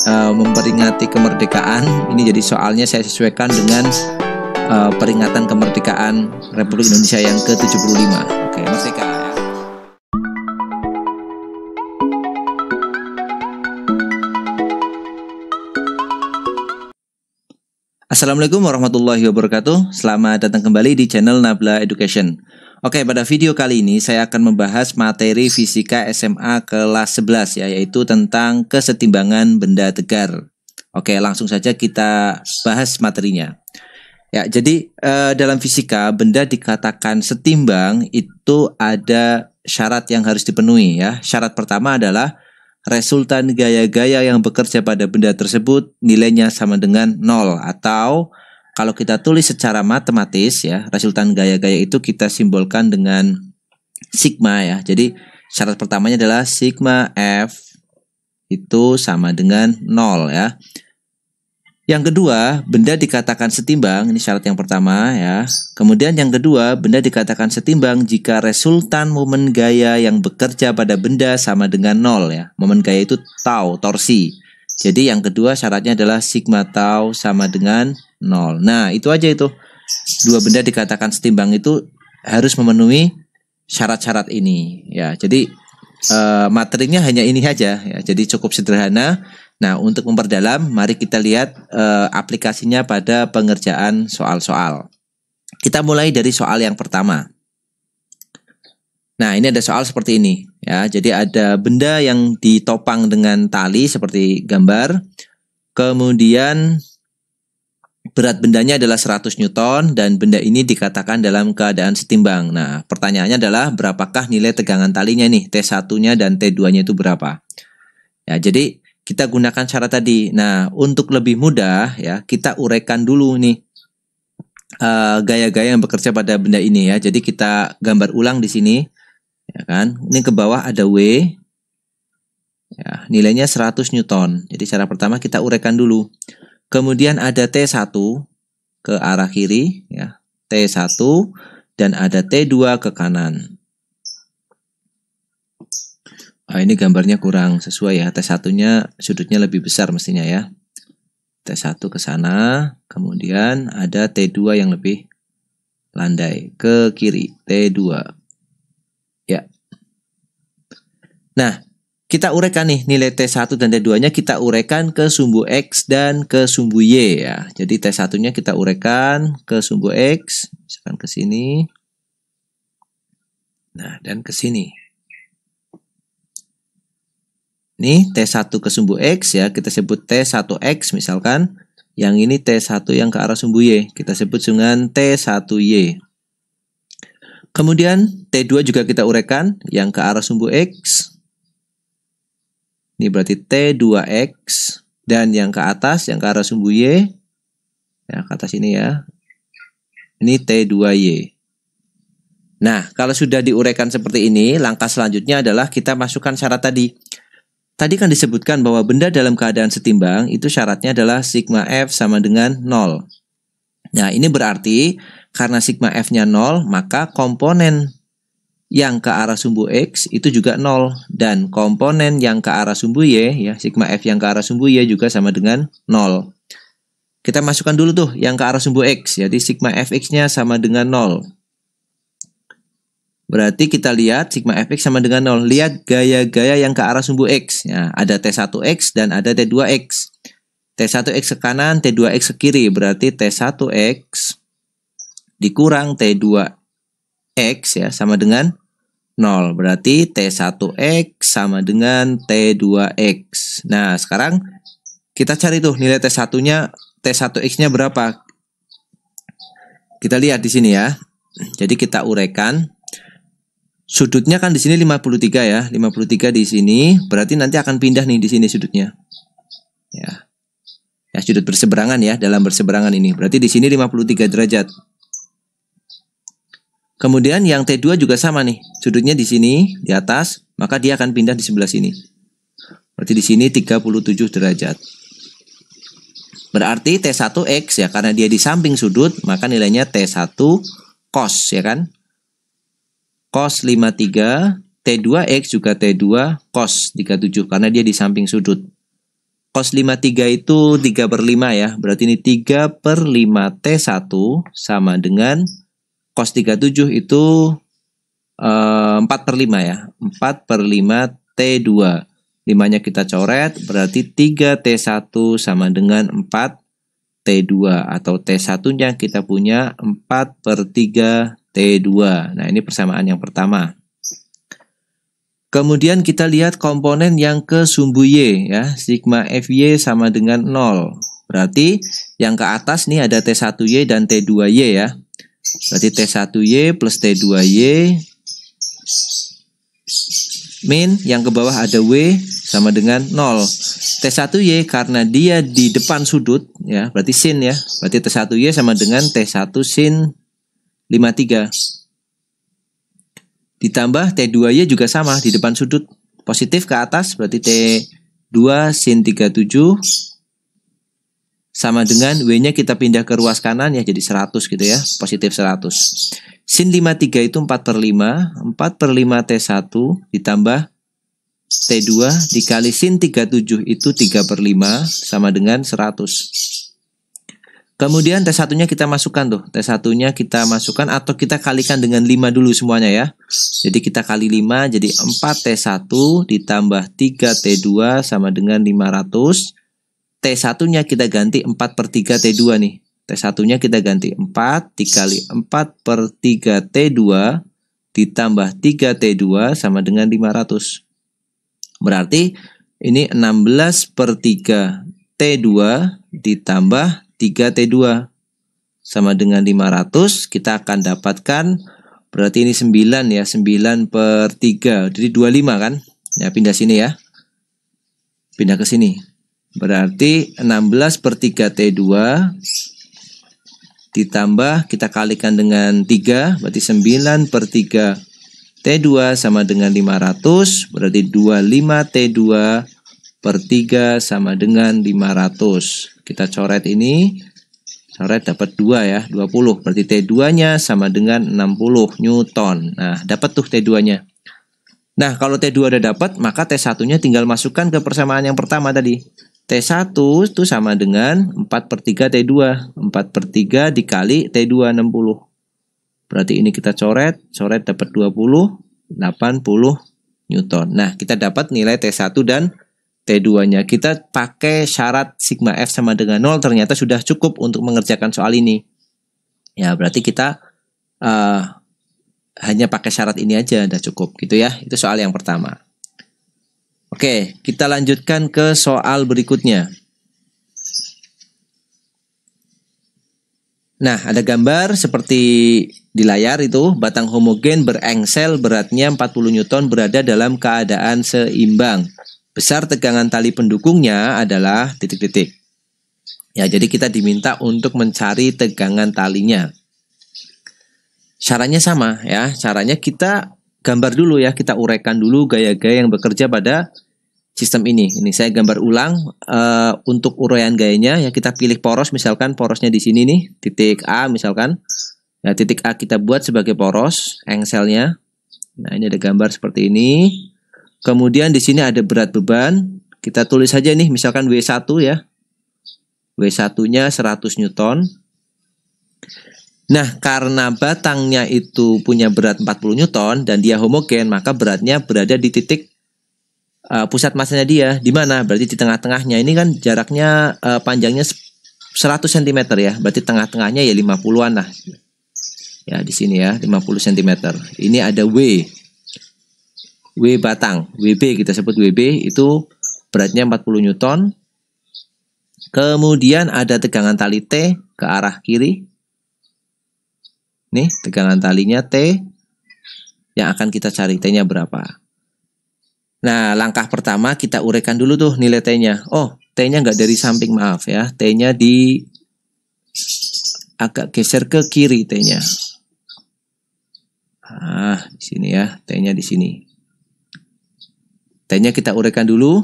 memperingati kemerdekaan. Ini jadi soalnya saya sesuaikan dengan peringatan kemerdekaan Republik Indonesia yang ke-75. Oke, merdeka ya. Assalamualaikum warahmatullahi wabarakatuh. Selamat datang kembali di channel Nabla Education. Oke, pada video kali ini saya akan membahas materi fisika SMA kelas 11 ya, yaitu tentang kesetimbangan benda tegar. Oke, langsung saja kita bahas materinya. Ya, jadi dalam fisika benda dikatakan setimbang itu ada syarat yang harus dipenuhi ya. Syarat pertama adalah resultan gaya-gaya yang bekerja pada benda tersebut nilainya sama dengan 0, atau kalau kita tulis secara matematis ya, resultan gaya-gaya itu kita simbolkan dengan sigma ya. Jadi syarat pertamanya adalah sigma F itu sama dengan 0 ya. Yang kedua, benda dikatakan setimbang, ini syarat yang pertama ya. Kemudian yang kedua, benda dikatakan setimbang jika resultan momen gaya yang bekerja pada benda sama dengan 0 ya. Momen gaya itu tau, torsi. Jadi yang kedua syaratnya adalah sigma tau sama dengan 0. Nah, itu aja itu. Dua benda dikatakan setimbang itu harus memenuhi syarat-syarat ini ya. Jadi materinya hanya ini saja ya. Jadi cukup sederhana. Nah, untuk memperdalam, mari kita lihat aplikasinya pada pengerjaan soal-soal. Kita mulai dari soal yang pertama. Nah, ini ada soal seperti ini ya. Jadi ada benda yang ditopang dengan tali seperti gambar. Kemudian berat bendanya adalah 100 Newton dan benda ini dikatakan dalam keadaan setimbang. Nah, pertanyaannya adalah berapakah nilai tegangan talinya nih? T1-nya dan T2-nya itu berapa? Ya, jadi kita gunakan syarat tadi. Nah, untuk lebih mudah ya, kita uraikan dulu nih gaya-gaya yang bekerja pada benda ini ya. Jadi kita gambar ulang di sini, ya kan? Ini ke bawah ada W, ya, nilainya 100 Newton. Jadi cara pertama kita uraikan dulu. Kemudian ada T1 ke arah kiri, ya, T1 dan ada T2 ke kanan. Ini gambarnya kurang sesuai ya. T1-nya sudutnya lebih besar mestinya ya. T1 ke sana, kemudian ada T2 yang lebih landai ke kiri, T2. Ya. Nah, kita uraikan nih nilai T1 dan T2-nya kita uraikan ke sumbu X dan ke sumbu Y ya. Jadi T1-nya kita uraikan ke sumbu X, misalkan ke sini. Nah, dan ke sini. Ini T1 ke sumbu X ya, kita sebut T1X misalkan. Yang ini T1 yang ke arah sumbu Y, kita sebut dengan T1Y. Kemudian T2 juga kita uraikan yang ke arah sumbu X. Ini berarti T2X. Dan yang ke atas, yang ke arah sumbu Y. Ya, ke atas ini ya. Ini T2Y. Nah, kalau sudah diuraikan seperti ini, langkah selanjutnya adalah kita masukkan syarat tadi. Tadi kan disebutkan bahwa benda dalam keadaan setimbang itu syaratnya adalah sigma F sama dengan 0. Nah, ini berarti karena sigma F-nya 0, maka komponen yang ke arah sumbu X itu juga 0. Dan komponen yang ke arah sumbu Y, ya, sigma F yang ke arah sumbu Y juga sama dengan 0. Kita masukkan dulu tuh yang ke arah sumbu X, jadi sigma Fx-nya sama dengan 0. Berarti kita lihat sigma Fx sama dengan 0. Lihat gaya-gaya yang ke arah sumbu X. Ya, ada T1X dan ada T2X. T1X ke kanan, T2X ke kiri. Berarti T1X dikurang T2X ya sama dengan 0. Berarti T1X sama dengan T2X. Nah, sekarang kita cari tuh nilai T1-nya, T1X-nya berapa? Kita lihat di sini ya. Jadi kita uraikan. Sudutnya kan di sini 53 ya, 53 di sini, berarti nanti akan pindah nih di sini sudutnya. Ya. Ya, sudut berseberangan ya, dalam berseberangan ini. Berarti di sini 53 derajat. Kemudian yang T2 juga sama nih, sudutnya di sini, di atas, maka dia akan pindah di sebelah sini. Berarti di sini 37 derajat. Berarti T1X ya, karena dia di samping sudut, maka nilainya T1 cos ya kan. Cos 53, T2X juga T2 cos 37 karena dia di samping sudut. cos 53 itu 3/5 ya. Berarti ini 3/5 T1 sama dengan cos 37 itu 4/5 ya. 4/5 T2. 5-nya kita coret, berarti 3T1 sama dengan 4T2. Atau T1-nya kita punya 4/3 T2. Nah, ini persamaan yang pertama. Kemudian kita lihat komponen yang ke sumbu Y ya. Sigma Fy sama dengan 0. Berarti yang ke atas nih ada T1Y dan T2Y ya. Berarti T1Y plus T2Y min yang ke bawah ada W sama dengan 0. T1Y karena dia di depan sudut ya, berarti sin ya. Berarti T1Y sama dengan T1 sin 53. Ditambah T2Y juga sama di depan sudut. Positif ke atas berarti T2 sin 37 sama dengan W-nya kita pindah ke ruas kanan ya, jadi 100 gitu ya. Positif 100. Sin 53 itu 4/5. 4/5 T1 ditambah T2 dikali sin 37 itu 3/5 sama dengan 100. Kemudian T1-nya kita masukkan tuh. T1-nya kita masukkan atau kita kalikan dengan 5 dulu semuanya ya. Jadi kita kali 5 jadi 4T1 ditambah 3T2 sama dengan 500. T1-nya kita ganti 4/3 T2 nih. T1-nya kita ganti 4 dikali 4/3 T2 ditambah 3T2 sama dengan 500. Berarti ini 16/3 T2 ditambah 3T2 sama dengan 500. Kita akan dapatkan berarti ini 9 ya. 9/3. Jadi 25 kan. Ya, pindah sini ya. Pindah ke sini. Berarti 16/3 T2 ditambah kita kalikan dengan 3, berarti 9/3 T2 sama dengan 500, berarti 25T2/3 sama dengan 500. Kita coret ini, coret dapat 2 ya, 20. Berarti T2-nya sama dengan 60 Newton. Nah, dapat tuh T2-nya. Nah, kalau T2 udah dapat, maka T1-nya tinggal masukkan ke persamaan yang pertama tadi. T1 itu sama dengan 4/3 T2. 4/3 dikali T2 60. Berarti ini kita coret dapat 20, 80 Newton. Nah, kita dapat nilai T1 dan T2-nya. Kita pakai syarat sigma F sama dengan 0, ternyata sudah cukup untuk mengerjakan soal ini. Ya, berarti kita hanya pakai syarat ini aja udah cukup gitu ya. Itu soal yang pertama. Oke, kita lanjutkan ke soal berikutnya. Nah, ada gambar seperti di layar itu, batang homogen berengsel beratnya 40 Newton berada dalam keadaan seimbang. Besar tegangan tali pendukungnya adalah titik-titik. Ya, jadi kita diminta untuk mencari tegangan talinya. Caranya sama ya, caranya kita gambar dulu ya, kita uraikan dulu gaya-gaya yang bekerja pada sistem ini. Ini saya gambar ulang untuk uraian gayanya ya, kita pilih poros, misalkan porosnya di sini nih, titik A misalkan. Ya, titik A kita buat sebagai poros engselnya. Nah, ini ada gambar seperti ini. Kemudian di sini ada berat beban. Kita tulis saja nih misalkan W1 ya. W1-nya 100 Newton. Nah, karena batangnya itu punya berat 40 Newton dan dia homogen, maka beratnya berada di titik pusat masanya dia. Di mana? Berarti di tengah-tengahnya. Ini kan jaraknya panjangnya 100 cm ya. Berarti tengah-tengahnya ya 50-an lah. Ya, di sini ya, 50 cm. Ini ada W. W batang, WB kita sebut WB, itu beratnya 40 Newton. Kemudian ada tegangan tali T ke arah kiri. Nih, tegangan talinya T yang akan kita cari T-nya berapa. Nah, langkah pertama kita uraikan dulu tuh nilai T-nya. Oh, T-nya nggak dari samping, maaf ya. T-nya di agak geser ke kiri T-nya. Nah, di sini ya, T-nya di sini. T-nya kita uraikan dulu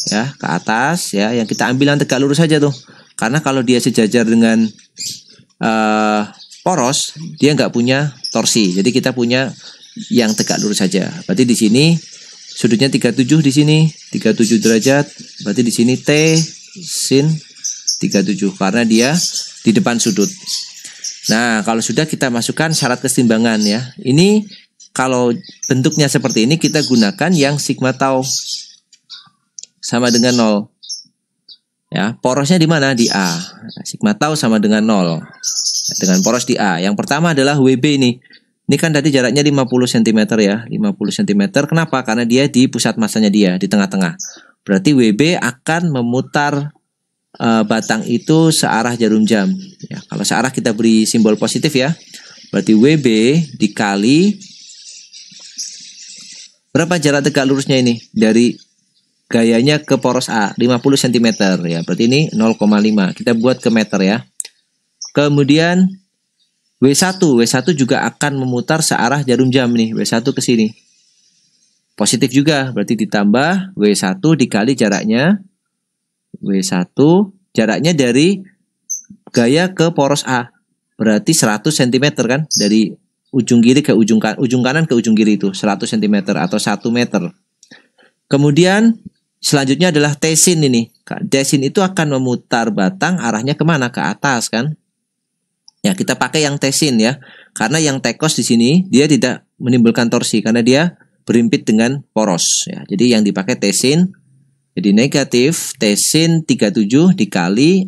ya, ke atas ya. Yang kita ambil yang tegak lurus saja tuh. Karena kalau dia sejajar dengan poros, dia nggak punya torsi. Jadi kita punya yang tegak lurus saja. Berarti di sini sudutnya 37 di sini, 37 derajat. Berarti di sini T sin 37 karena dia di depan sudut. Nah, kalau sudah kita masukkan syarat keseimbangan ya. Ini kalau bentuknya seperti ini kita gunakan yang sigma tau sama dengan 0. Ya, porosnya di mana? Di A. Sigma tau sama dengan 0. Dengan poros di A. Yang pertama adalah WB ini. Ini kan tadi jaraknya 50 cm ya. 50 cm. Kenapa? Karena dia di pusat masanya dia, di tengah-tengah. Berarti WB akan memutar batang itu searah jarum jam. Ya, kalau searah kita beri simbol positif ya. Berarti WB dikali berapa jarak tegak lurusnya ini dari gayanya ke poros A, 50 cm ya. Berarti ini 0,5. Kita buat ke meter ya. Kemudian W1 juga akan memutar searah jarum jam nih. W1 ke sini. Positif juga, berarti ditambah W1 dikali jaraknya W1 jaraknya dari gaya ke poros A. Berarti 100 cm kan? Dari ujung kiri ke ujung kanan ke ujung kiri itu 100 cm atau 1 meter. Kemudian selanjutnya adalah T-sin ini. T-sin itu akan memutar batang arahnya kemana? Ke atas kan? Ya, kita pakai yang T-sin ya. Karena yang T-cos di sini dia tidak menimbulkan torsi karena dia berimpit dengan poros ya. Jadi yang dipakai T-sin. Jadi negatif T sin 37 dikali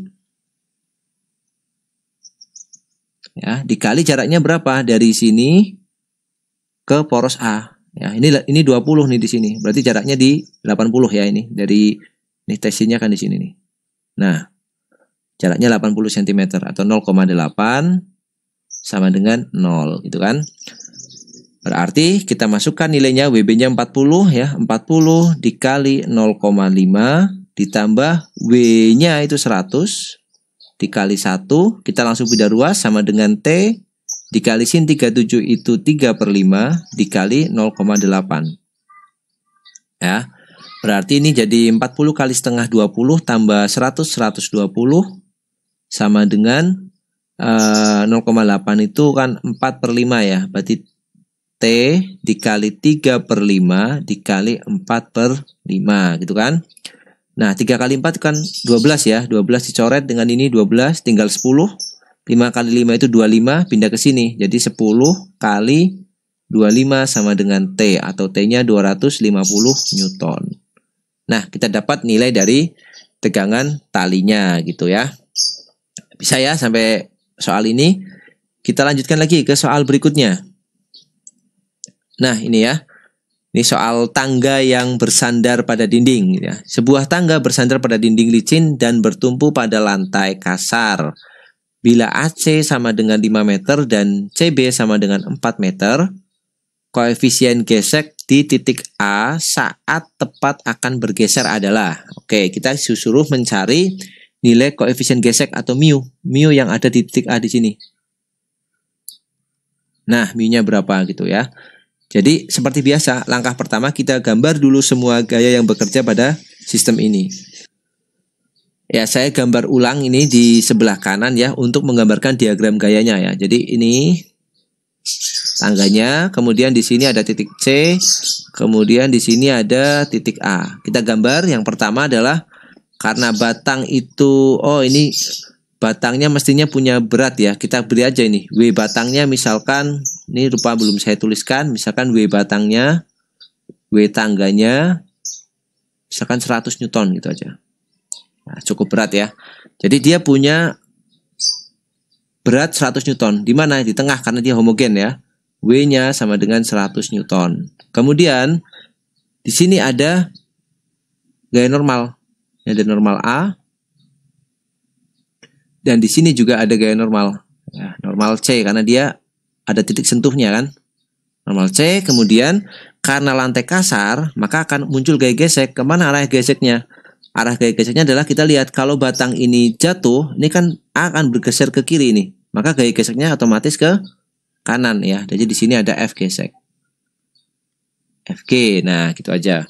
ya, dikali jaraknya berapa dari sini ke poros A. Ya, ini 20 nih di sini. Berarti jaraknya di 80 ya ini. Dari nih T sinnya kan di sini nih. Nah, jaraknya 80 cm atau 0,8 sama dengan 0 gitu kan. Berarti kita masukkan nilainya WB-nya 40 ya. 40 dikali 0,5 ditambah W-nya itu 100 dikali 1. Kita langsung pindah ruas sama dengan T dikali sin 37 itu 3/5 dikali 0,8. Ya. Berarti ini jadi 40 kali setengah 20 tambah 100 120 sama dengan 0,8 itu kan 4/5 ya. Berarti T dikali 3/5 dikali 4/5 gitu kan. Nah 3 kali 4 kan 12 ya. 12 dicoret dengan ini 12 tinggal 10. 5 kali 5 itu 25 pindah ke sini. Jadi 10 kali 25 sama dengan T atau T-nya 250 Newton. Nah kita dapat nilai dari tegangan talinya gitu ya. Bisa ya sampai soal ini. Kita lanjutkan lagi ke soal berikutnya. Nah ini ya, ini soal tangga yang bersandar pada dinding ya. Sebuah tangga bersandar pada dinding licin dan bertumpu pada lantai kasar. Bila AC sama dengan 5 meter dan CB sama dengan 4 meter, koefisien gesek di titik A saat tepat akan bergeser adalah. Oke, kita suruh mencari nilai koefisien gesek atau mu. Mu yang ada di titik A di sini. Nah, mu-nya berapa gitu ya. Jadi seperti biasa, langkah pertama kita gambar dulu semua gaya yang bekerja pada sistem ini. Ya, saya gambar ulang ini di sebelah kanan ya untuk menggambarkan diagram gayanya ya. Jadi ini tangganya, kemudian di sini ada titik C, kemudian di sini ada titik A. Kita gambar yang pertama adalah karena batang itu, oh ini batangnya mestinya punya berat ya. Kita beri aja ini W batangnya misalkan, ini rupa belum saya tuliskan, misalkan W batangnya, W tangganya misalkan 100 Newton gitu aja. Nah, cukup berat ya. Jadi dia punya berat 100 Newton. Di mana? Di tengah karena dia homogen ya. W-nya sama dengan 100 Newton. Kemudian di sini ada gaya normal. Ada normal A. Dan di sini juga ada gaya normal. Ya, normal C karena dia ada titik sentuhnya kan. Normal C. Kemudian karena lantai kasar, maka akan muncul gaya gesek. Kemana arah geseknya? Arah gaya geseknya adalah kita lihat kalau batang ini jatuh, ini kan A akan bergeser ke kiri nih. Maka gaya geseknya otomatis ke kanan ya. Jadi di sini ada F gesek. FG. Nah, gitu aja.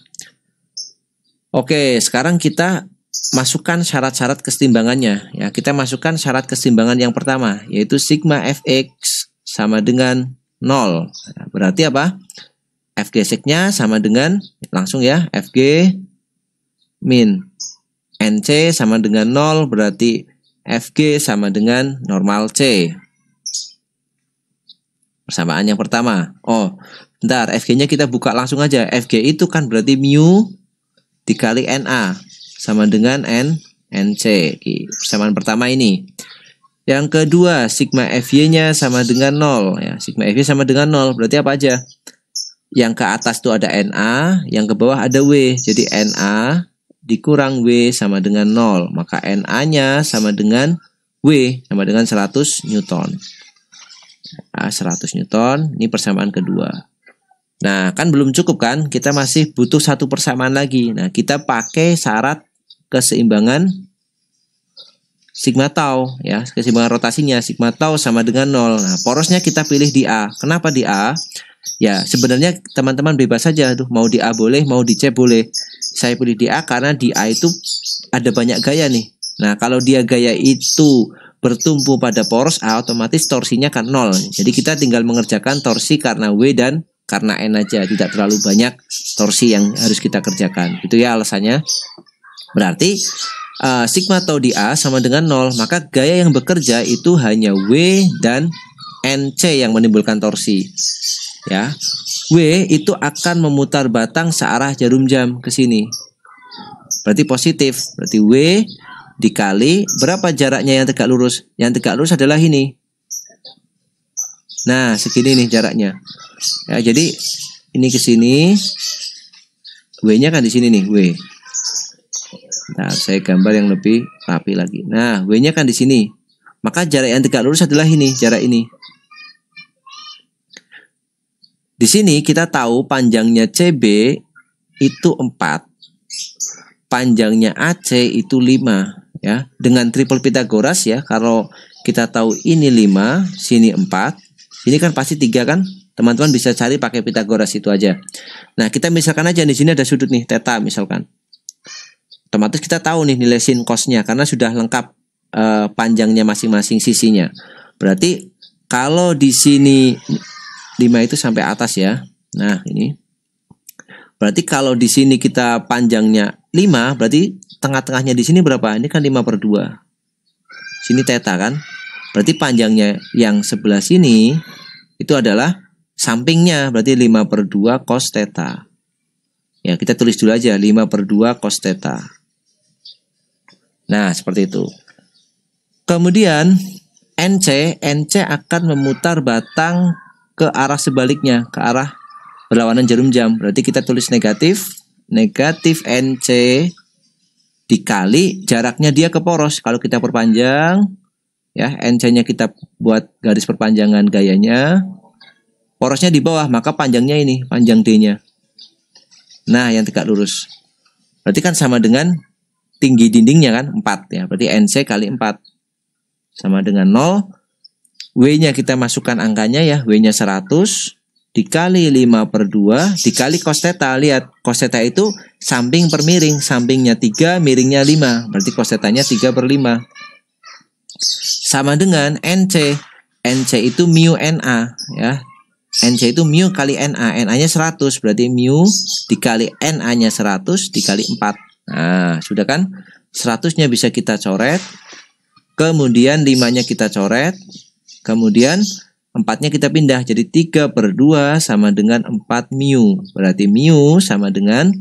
Oke, sekarang kita masukkan syarat-syarat keseimbangannya ya. Kita masukkan syarat keseimbangan yang pertama yaitu sigma Fx sama dengan 0. Nah, berarti apa? F geseknya sama dengan, langsung ya, Fg min NC sama dengan 0, berarti Fg sama dengan normal C. Persamaan yang pertama. Oh, bentar, Fg-nya kita buka langsung aja. Fg itu kan berarti mu dikali Na sama dengan NC. Persamaan pertama ini. Yang kedua, sigma Fy-nya sama dengan 0 ya. Sigma Fy sama dengan 0, berarti apa aja? Yang ke atas tuh ada Na, yang ke bawah ada W. Jadi Na dikurang W sama dengan 0. Maka Na-nya sama dengan W, sama dengan 100 Newton. Nah, 100 Newton, ini persamaan kedua. Nah, kan belum cukup kan? Kita masih butuh satu persamaan lagi. Nah, kita pakai syarat keseimbangan sigma tau ya, keseimbangan rotasinya sigma tau sama dengan 0. Nah, porosnya kita pilih di A. Kenapa di A? Ya, sebenarnya teman-teman bebas saja tuh, mau di A boleh, mau di C boleh. Saya pilih di A karena di A itu ada banyak gaya nih. Nah, kalau dia gaya itu bertumpu pada poros A, otomatis torsinya kan 0. Jadi kita tinggal mengerjakan torsi karena W dan karena N aja, tidak terlalu banyak torsi yang harus kita kerjakan. Itu ya alasannya. Berarti sigma tau di A sama dengan 0, maka gaya yang bekerja itu hanya W dan NC yang menimbulkan torsi. Ya, W itu akan memutar batang searah jarum jam ke sini. Berarti positif. Berarti W dikali berapa jaraknya yang tegak lurus? Yang tegak lurus adalah ini. Nah, segini nih jaraknya. Ya, jadi ini ke sini. W-nya kan di sini nih, W. Nah, saya gambar yang lebih rapi lagi. Nah, W-nya kan di sini. Maka jarak yang tegak lurus adalah ini, jarak ini. Di sini kita tahu panjangnya CB itu 4. Panjangnya AC itu 5 ya. Dengan triple Pythagoras ya. Kalau kita tahu ini 5, sini 4, ini kan pasti 3 kan? Teman-teman bisa cari pakai Pythagoras itu aja. Nah, kita misalkan aja di sini ada sudut nih, theta misalkan. Otomatis kita tahu nih nilai sin cosnya karena sudah lengkap panjangnya masing-masing sisinya. Berarti kalau di sini 5 itu sampai atas ya. Nah, ini. Berarti kalau di sini kita panjangnya 5, berarti tengah-tengahnya di sini berapa? Ini kan 5/2. Sini theta kan? Berarti panjangnya yang sebelah sini itu adalah sampingnya, berarti 5/2 cos theta. Ya, kita tulis dulu aja 5/2 cos theta. Nah, seperti itu. Kemudian NC akan memutar batang ke arah sebaliknya, ke arah berlawanan jarum jam. Berarti kita tulis negatif NC dikali jaraknya dia ke poros. Kalau kita perpanjang ya, NC-nya kita buat garis perpanjangan gayanya. Porosnya di bawah, maka panjangnya ini, panjang D-nya. Nah, yang tegak lurus. Berarti kan sama dengan tinggi dindingnya kan, 4 ya. Berarti NC kali 4 sama dengan 0. W-nya kita masukkan angkanya ya, W-nya 100 dikali 5/2 dikali cos theta. Lihat, cos theta itu samping per miring, sampingnya 3, miringnya 5. Berarti cos theta-nya 3/5. Sama dengan NC. NC itu mu NA ya. NC itu mu kali NA. NA-nya 100, berarti mu dikali NA-nya 100 dikali 4. Nah, sudah kan? 100-nya bisa kita coret. Kemudian 5-nya kita coret. Kemudian 4-nya kita pindah. Jadi 3/2 sama dengan 4 mu. Berarti mu sama dengan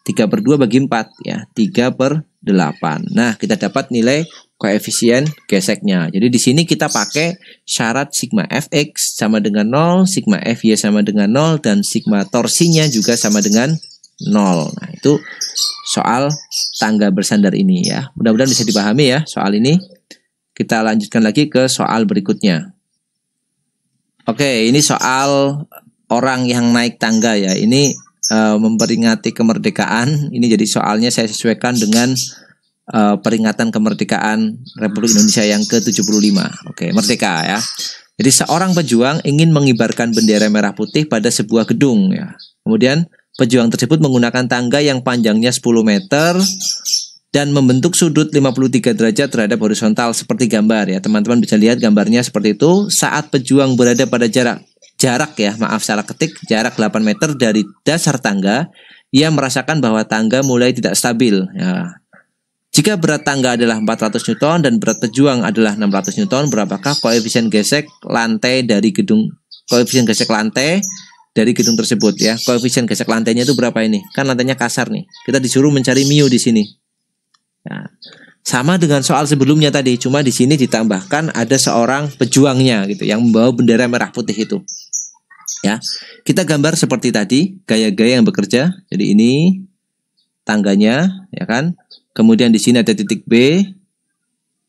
3/2 bagi 4 ya. 3/8. Nah, kita dapat nilai koefisien geseknya. Jadi di sini kita pakai syarat sigma fx sama dengan 0, sigma fy sama dengan 0, dan sigma torsinya juga sama dengan 0. Nah, itu soal tangga bersandar ini ya. Mudah-mudahan bisa dipahami ya soal ini. Kita lanjutkan lagi ke soal berikutnya. Oke, ini soal orang yang naik tangga ya. Ini memperingati kemerdekaan. Ini jadi soalnya saya sesuaikan dengan peringatan kemerdekaan Republik Indonesia yang ke-75. Oke, merdeka ya. Jadi seorang pejuang ingin mengibarkan bendera merah putih pada sebuah gedung ya. Kemudian pejuang tersebut menggunakan tangga yang panjangnya 10 meter dan membentuk sudut 53 derajat terhadap horizontal seperti gambar ya. Teman-teman bisa lihat gambarnya seperti itu. Saat pejuang berada pada jarak jarak ya, maaf salah ketik, jarak 8 meter dari dasar tangga, ia merasakan bahwa tangga mulai tidak stabil. Ya. Jika berat tangga adalah 400 Newton dan berat pejuang adalah 600 Newton, berapakah koefisien gesek lantai dari gedung tersebut ya? Koefisien gesek lantainya itu berapa ini? Kan lantainya kasar nih. Kita disuruh mencari mu di sini. Ya. Sama dengan soal sebelumnya tadi, cuma di sini ditambahkan ada seorang pejuangnya gitu yang membawa bendera merah putih itu. Ya. Kita gambar seperti tadi, gaya-gaya yang bekerja. Jadi ini tangganya, ya kan? Kemudian di sini ada titik B.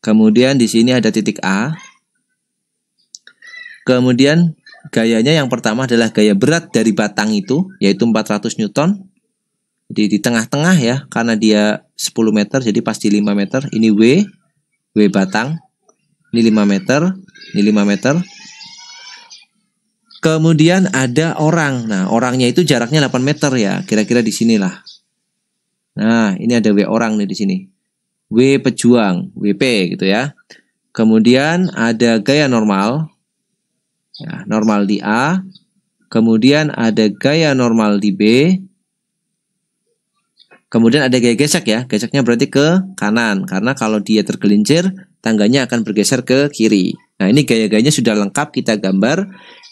Kemudian di sini ada titik A. Kemudian gayanya yang pertama adalah gaya berat dari batang itu, yaitu 400 Newton. Jadi di tengah-tengah ya, karena dia 10 meter, jadi pasti 5 meter. Ini W batang. Ini 5 meter, ini 5 meter. Kemudian ada orang. Nah, orangnya itu jaraknya 8 meter ya, kira-kira di sinilah. Nah, ini ada W orang nih di sini. W pejuang, WP gitu ya. Kemudian ada gaya normal. Ya, normal di A. Kemudian ada gaya normal di B. Kemudian ada gaya gesek ya. Geseknya berarti ke kanan. Karena kalau dia tergelincir, tangganya akan bergeser ke kiri. Nah, ini gaya-gayanya sudah lengkap kita gambar.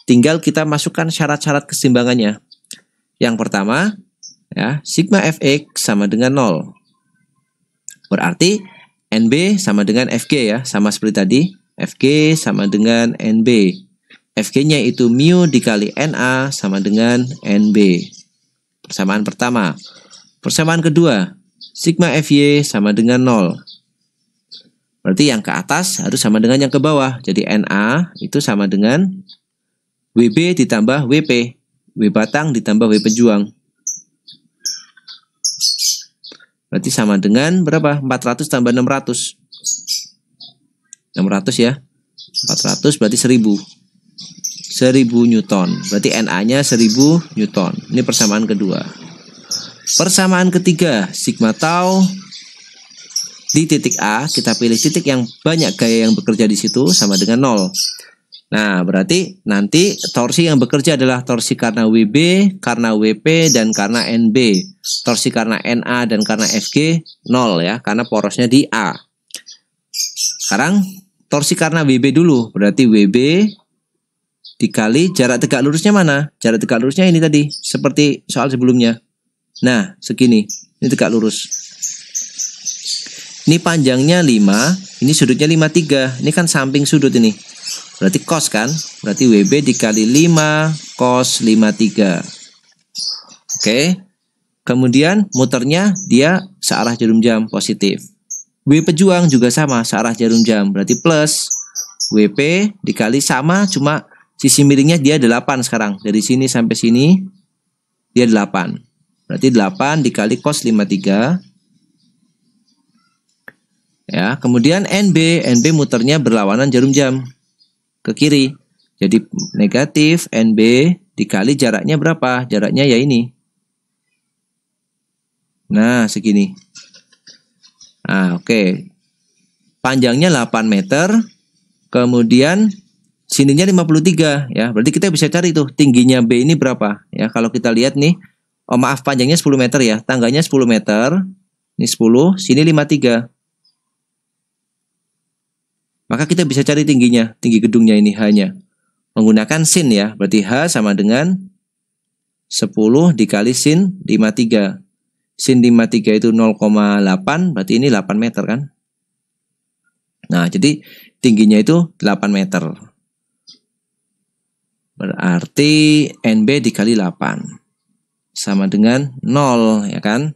Tinggal kita masukkan syarat-syarat keseimbangannya. Yang pertama, ya, sigma Fx sama dengan 0. Berarti NB sama dengan Fg ya, sama seperti tadi. Fg sama dengan NB. Fg-nya itu mu dikali Na sama dengan NB. Persamaan pertama. Persamaan kedua, sigma Fy sama dengan 0. Berarti yang ke atas harus sama dengan yang ke bawah. Jadi Na itu sama dengan WB ditambah WP. W batang ditambah W pejuang. Berarti sama dengan berapa? 400 tambah 600. 600 ya. 400 berarti 1000. 1000 Newton. Berarti Na-nya 1000 Newton. Ini persamaan kedua. Persamaan ketiga, sigma tau di titik A, kita pilih titik yang banyak gaya yang bekerja di situ sama dengan 0. Nah, berarti nanti torsi yang bekerja adalah torsi karena WB, karena WP, dan karena NB. Torsi karena NA dan karena FG 0 ya, karena porosnya di A. Sekarang torsi karena WB dulu, berarti WB dikali jarak tegak lurusnya mana? Jarak tegak lurusnya ini tadi, seperti soal sebelumnya. Nah, segini, ini tegak lurus. Ini panjangnya 5, ini sudutnya 53, ini kan samping sudut ini. Berarti cos kan? Berarti WB dikali 5 cos 53. Oke. Kemudian muternya dia searah jarum jam positif. W pejuang juga sama searah jarum jam. Berarti plus WP dikali sama, cuma sisi miringnya dia 8 sekarang. Dari sini sampai sini dia 8. Berarti 8 dikali cos 53. Ya, kemudian NB muternya berlawanan jarum jam ke kiri. Jadi negatif NB dikali jaraknya berapa? Jaraknya ya ini. Nah, segini. Nah, oke. Panjangnya 8 meter. Kemudian sininya 53 ya. Berarti kita bisa cari tuh tingginya B ini berapa ya. Kalau kita lihat nih, oh maaf, panjangnya 10 meter ya. Tangganya 10 meter. Ini 10, sini 53. Maka kita bisa cari tingginya, tinggi gedungnya ini hanya menggunakan sin ya. Berarti H sama dengan 10 dikali sin 53. Sin 53 itu 0,8, berarti ini 8 meter kan. Nah, jadi tingginya itu 8 meter. Berarti NB dikali 8. Sama dengan 0 ya kan.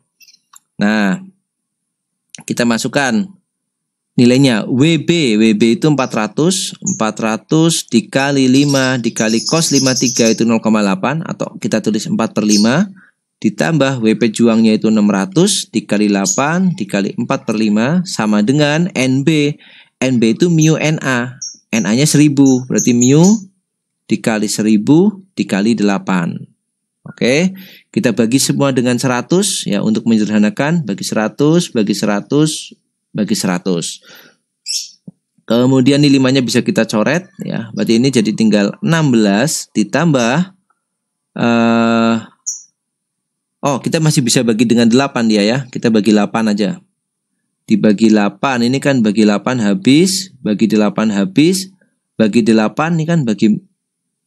Nah, kita masukkan nilainya. WB itu 400 dikali 5 dikali cos 53 itu 0,8, atau kita tulis 4/5, ditambah WP juangnya itu 600 dikali 8 dikali 4/5 sama dengan NB. NB itu mu NA. NA-nya 1000, berarti mu dikali 1000 dikali 8. Oke, kita bagi semua dengan 100 ya, untuk menyederhanakan. Bagi 100 bagi 100 bagi 100. Kemudian ini 5-nya bisa kita coret ya. Berarti ini jadi tinggal 16 ditambah kita masih bisa bagi dengan 8 dia ya. Kita bagi 8 aja. Dibagi 8 ini kan bagi 8 habis, bagi 8 habis, bagi 8 ini kan bagi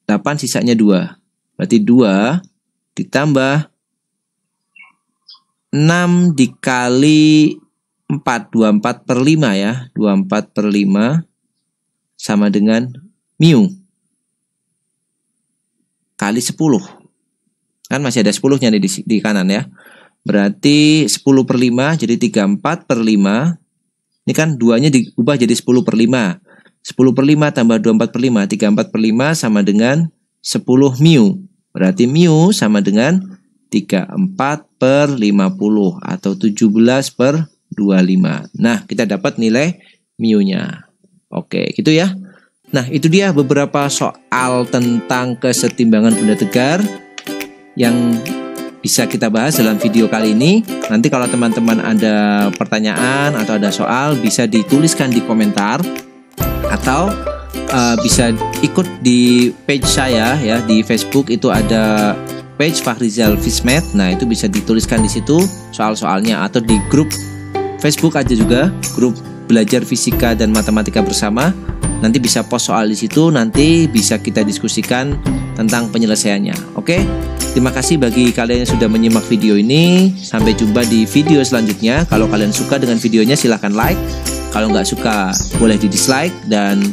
8 sisanya 2. Berarti 2 ditambah 6 dikali 4, 24 per 5 ya. 24 per 5 sama dengan mu kali 10. Kan masih ada 10-nya di kanan ya. Berarti 10 per 5 jadi 34 per 5. Ini kan 2-nya diubah jadi 10 per 5. 10 per 5 tambah 24 per 5. 34 per 5 sama dengan 10 mu. Berarti mu sama dengan 34 per 50 atau 17 per 25. Nah, kita dapat nilai mu-nya. Oke, gitu ya. Nah, itu dia beberapa soal tentang kesetimbangan benda tegar yang bisa kita bahas dalam video kali ini. Nanti kalau teman-teman ada pertanyaan atau ada soal bisa dituliskan di komentar atau bisa ikut di page saya ya di Facebook. Itu ada page Fahrizal Fismed. Nah, itu bisa dituliskan di situ soal-soalnya, atau di grup Facebook aja juga, grup belajar fisika dan matematika bersama. Nanti bisa post soal di situ, nanti bisa kita diskusikan tentang penyelesaiannya. Oke? Terima kasih bagi kalian yang sudah menyimak video ini. Sampai jumpa di video selanjutnya. Kalau kalian suka dengan videonya silahkan like. Kalau nggak suka boleh di dislike. Dan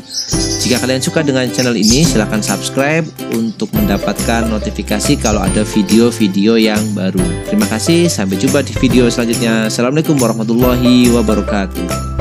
jika kalian suka dengan channel ini silahkan subscribe untuk mendapatkan notifikasi kalau ada video-video yang baru. Terima kasih, sampai jumpa di video selanjutnya. Assalamualaikum warahmatullahi wabarakatuh.